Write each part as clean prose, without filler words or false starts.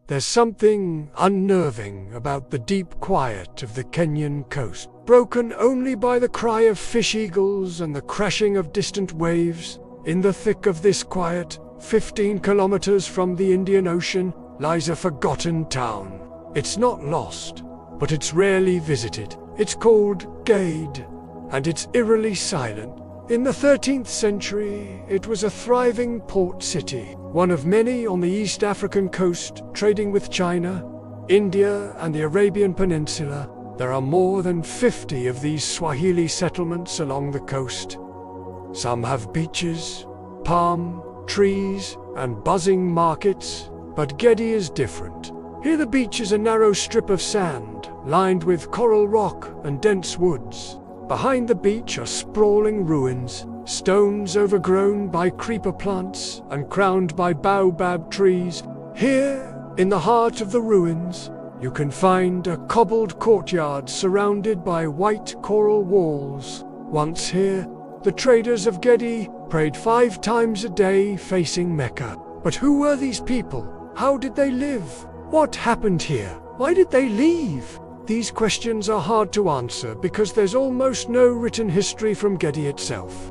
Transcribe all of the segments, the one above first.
There's something unnerving about the deep quiet of the Kenyan coast, broken only by the cry of fish eagles and the crashing of distant waves. In the thick of this quiet, 15 kilometers from the Indian Ocean, lies a forgotten town. It's not lost, but it's rarely visited. It's called Gedi, and it's eerily silent. In the 13th century, it was a thriving port city, one of many on the East African coast, trading with China, India, and the Arabian Peninsula. There are more than 50 of these Swahili settlements along the coast. Some have beaches, palm trees, and buzzing markets, but Gedi is different. Here the beach is a narrow strip of sand, lined with coral rock and dense woods. Behind the beach are sprawling ruins, stones overgrown by creeper plants and crowned by baobab trees. Here, in the heart of the ruins, you can find a cobbled courtyard surrounded by white coral walls. Once here, the traders of Gedi prayed 5 times a day facing Mecca. But who were these people? How did they live? What happened here? Why did they leave? These questions are hard to answer because there's almost no written history from Gedi itself.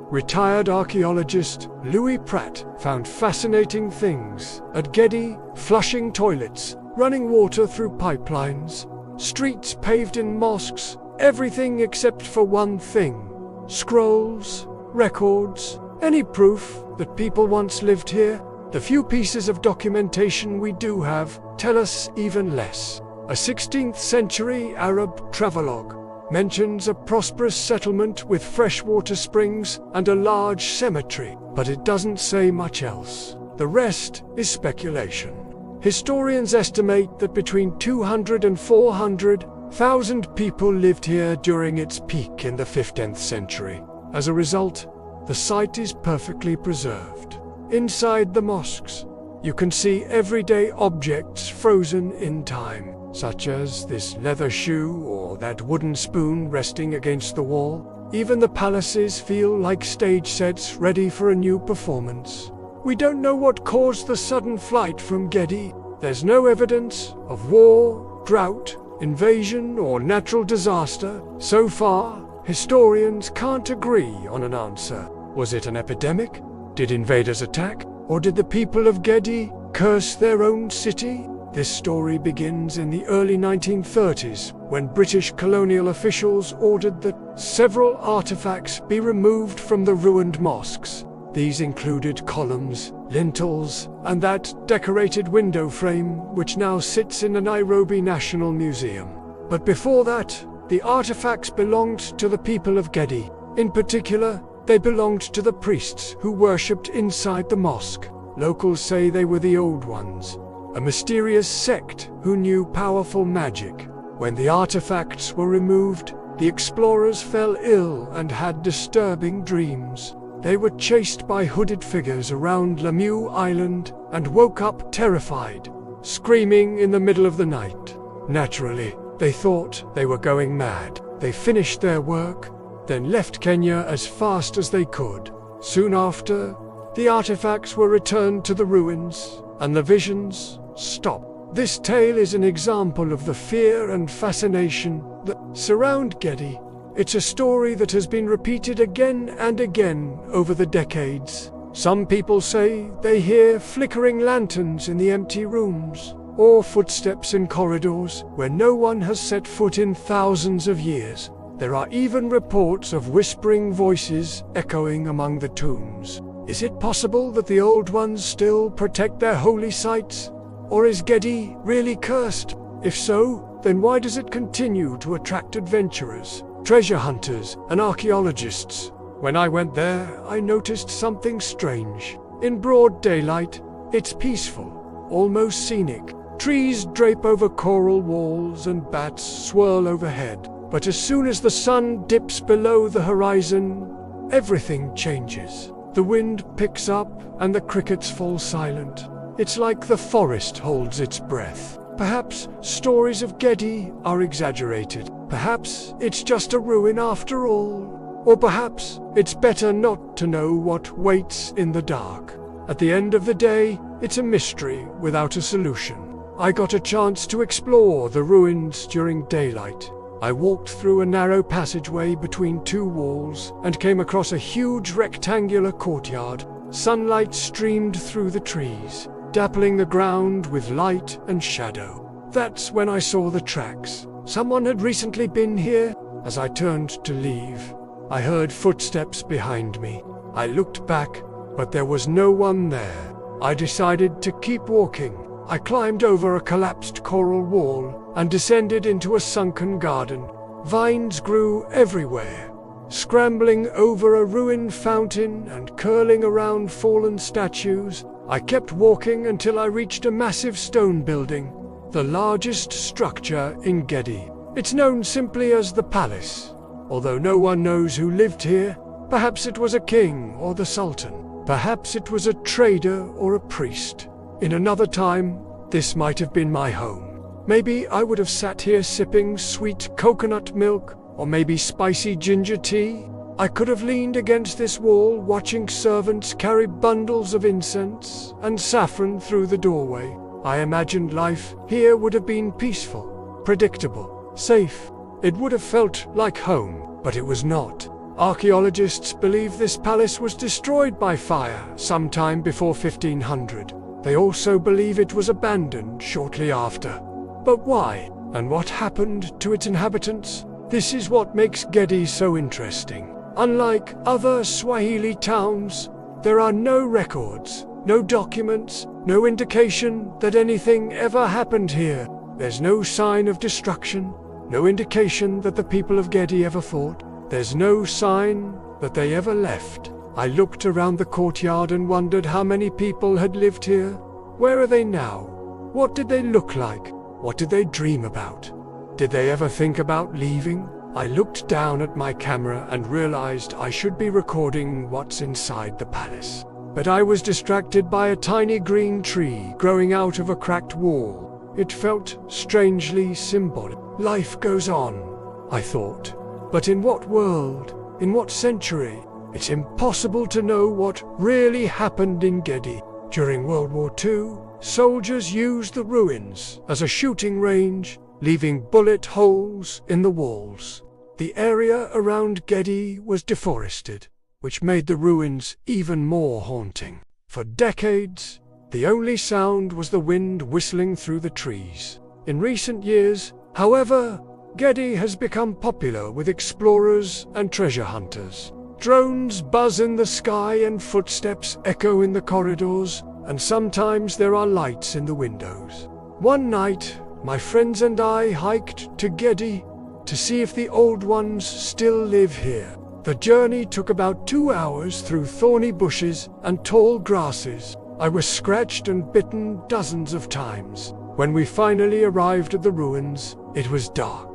Retired archaeologist Louis Pratt found fascinating things at Gedi: flushing toilets, running water through pipelines, streets paved in mosques, everything except for one thing: scrolls, records, any proof that people once lived here. The few pieces of documentation we do have tell us even less. A 16th century Arab travelogue mentions a prosperous settlement with freshwater springs and a large cemetery, but it doesn't say much else. The rest is speculation. Historians estimate that between 200 and 400,000 people lived here during its peak in the 15th century. As a result, the site is perfectly preserved. Inside the mosques, you can see everyday objects frozen in time, such as this leather shoe or that wooden spoon resting against the wall. Even the palaces feel like stage sets ready for a new performance. We don't know what caused the sudden flight from Gedi. There's no evidence of war, drought, invasion, or natural disaster. So far, historians can't agree on an answer. Was it an epidemic? Did invaders attack? Or did the people of Gedi curse their own city? This story begins in the early 1930s, when British colonial officials ordered that several artifacts be removed from the ruined mosques. These included columns, lintels, and that decorated window frame which now sits in the Nairobi National Museum. But before that, the artifacts belonged to the people of Gedi. In particular, they belonged to the priests who worshipped inside the mosque. Locals say they were the Old Ones, a mysterious sect who knew powerful magic. When the artifacts were removed, the explorers fell ill and had disturbing dreams. They were chased by hooded figures around Lamu Island and woke up terrified, screaming in the middle of the night. Naturally, they thought they were going mad. They finished their work, then left Kenya as fast as they could. Soon after, the artifacts were returned to the ruins, and the visions stopped. This tale is an example of the fear and fascination that surround Gedi. It's a story that has been repeated again and again over the decades. Some people say they hear flickering lanterns in the empty rooms, or footsteps in corridors where no one has set foot in thousands of years. There are even reports of whispering voices echoing among the tombs. Is it possible that the Old Ones still protect their holy sites? Or is Gedi really cursed? If so, then why does it continue to attract adventurers, treasure hunters, and archaeologists? When I went there, I noticed something strange. In broad daylight, it's peaceful, almost scenic. Trees drape over coral walls and bats swirl overhead. But as soon as the sun dips below the horizon, everything changes. The wind picks up and the crickets fall silent. It's like the forest holds its breath. Perhaps stories of Gedi are exaggerated. Perhaps it's just a ruin after all. Or perhaps it's better not to know what waits in the dark. At the end of the day, it's a mystery without a solution. I got a chance to explore the ruins during daylight. I walked through a narrow passageway between two walls and came across a huge rectangular courtyard. Sunlight streamed through the trees, dappling the ground with light and shadow. That's when I saw the tracks. Someone had recently been here. As I turned to leave, I heard footsteps behind me. I looked back, but there was no one there. I decided to keep walking. I climbed over a collapsed coral wall and descended into a sunken garden. Vines grew everywhere, scrambling over a ruined fountain and curling around fallen statues. I kept walking until I reached a massive stone building, the largest structure in Gedi. It's known simply as the palace. Although no one knows who lived here, perhaps it was a king or the sultan. Perhaps it was a trader or a priest. In another time, this might have been my home. Maybe I would have sat here sipping sweet coconut milk, or maybe spicy ginger tea. I could have leaned against this wall watching servants carry bundles of incense and saffron through the doorway. I imagined life here would have been peaceful, predictable, safe. It would have felt like home, but it was not. Archaeologists believe this palace was destroyed by fire sometime before 1500. They also believe it was abandoned shortly after. But why? And what happened to its inhabitants? This is what makes Gedi so interesting. Unlike other Swahili towns, there are no records, no documents, no indication that anything ever happened here. There's no sign of destruction, no indication that the people of Gedi ever fought. There's no sign that they ever left. I looked around the courtyard and wondered how many people had lived here. Where are they now? What did they look like? What did they dream about? Did they ever think about leaving? I looked down at my camera and realized I should be recording what's inside the palace. But I was distracted by a tiny green tree growing out of a cracked wall. It felt strangely symbolic. Life goes on, I thought. But in what world? In what century? It's impossible to know what really happened in Gedi. During World War II, soldiers used the ruins as a shooting range, leaving bullet holes in the walls. The area around Gedi was deforested, which made the ruins even more haunting. For decades, the only sound was the wind whistling through the trees. In recent years, however, Gedi has become popular with explorers and treasure hunters. Drones buzz in the sky and footsteps echo in the corridors, and sometimes there are lights in the windows. One night, my friends and I hiked to Gedi to see if the old ones still live here. The journey took about 2 hours through thorny bushes and tall grasses. I was scratched and bitten dozens of times. When we finally arrived at the ruins, it was dark.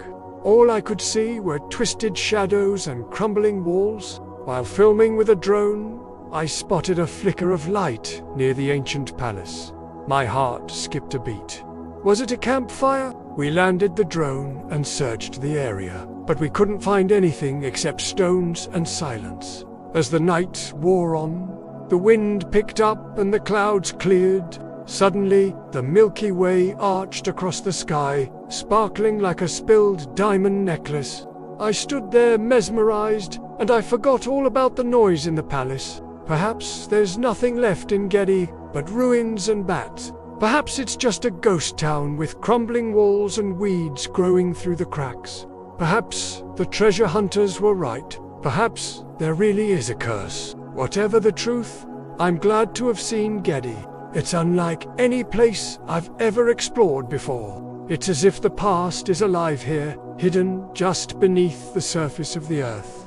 All I could see were twisted shadows and crumbling walls. While filming with a drone, I spotted a flicker of light near the ancient palace. My heart skipped a beat. Was it a campfire? We landed the drone and searched the area, but we couldn't find anything except stones and silence. As the night wore on, the wind picked up and the clouds cleared. Suddenly, the Milky Way arched across the sky, sparkling like a spilled diamond necklace. I stood there mesmerized, and I forgot all about the noise in the palace. Perhaps there's nothing left in Gedi but ruins and bats. Perhaps it's just a ghost town with crumbling walls and weeds growing through the cracks. Perhaps the treasure hunters were right. Perhaps there really is a curse. Whatever the truth, I'm glad to have seen Gedi. It's unlike any place I've ever explored before. It's as if the past is alive here, hidden just beneath the surface of the earth.